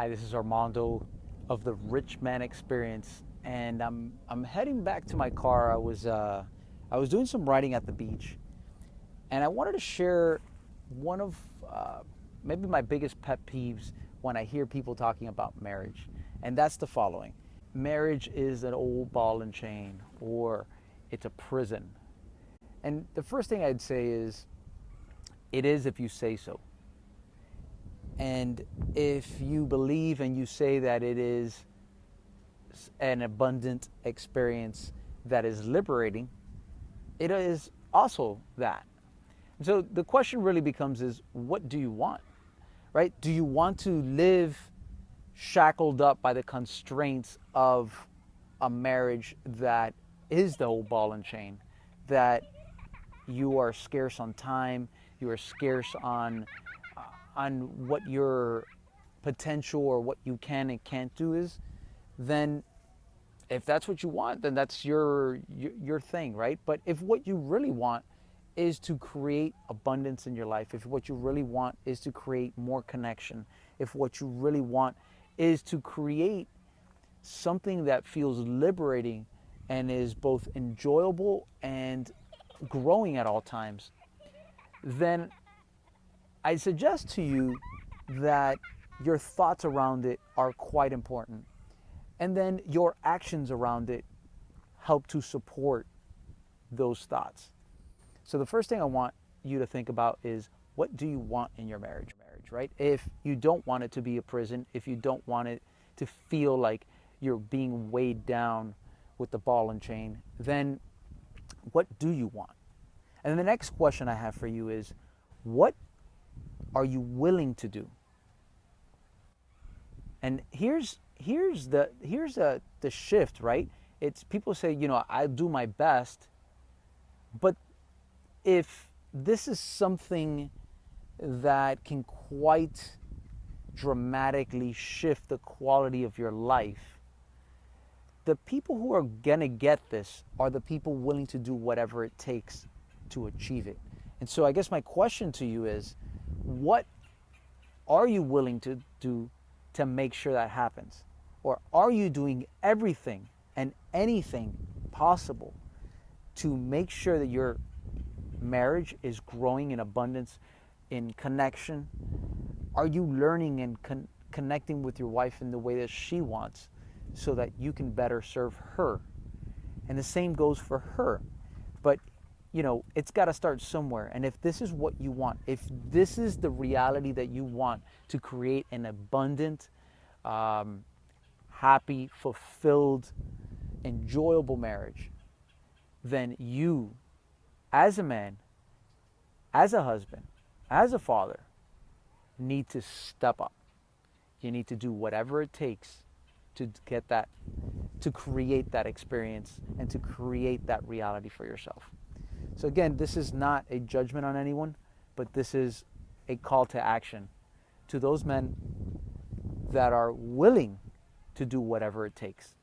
Hi, this is Armando of the Rich Man Experience, and I'm heading back to my car. I was doing some riding at the beach, and I wanted to share one of maybe my biggest pet peeves when I hear people talking about marriage, and that's the following: marriage is an old ball and chain, or it's a prison. And the first thing I'd say is, it is if you say so. And if you believe and you say that it is an abundant experience that is liberating, it is also that. And so the question really becomes is, what do you want? Right? Do you want to live shackled up by the constraints of a marriage that is the whole ball and chain, that you are scarce on time, you are scarce on what your potential or what you can and can't do is? Then if that's what you want, then that's your thing, right? But if what you really want is to create abundance in your life, if what you really want is to create more connection, if what you really want is to create something that feels liberating and is both enjoyable and growing at all times, then I suggest to you that your thoughts around it are quite important. And then your actions around it help to support those thoughts. So the first thing I want you to think about is, what do you want in your marriage, right? If you don't want it to be a prison, if you don't want it to feel like you're being weighed down with the ball and chain, then what do you want? And the next question I have for you is, what are you willing to do? And here's the shift, right? It's people say, I do my best, but if this is something that can quite dramatically shift the quality of your life, the people who are gonna get this are the people willing to do whatever it takes to achieve it. And so I guess my question to you is, what are you willing to do to make sure that happens? Or are you doing everything and anything possible to make sure that your marriage is growing in abundance, in connection? Are you learning and connecting with your wife in the way that she wants so that you can better serve her? And the same goes for her. But it's got to start somewhere. And if this is what you want, if this is the reality that you want to create an abundant, happy, fulfilled, enjoyable marriage, then you, as a man, as a husband, as a father, need to step up. You need to do whatever it takes to get that, to create that experience and to create that reality for yourself. So again, this is not a judgment on anyone, but this is a call to action to those men that are willing to do whatever it takes.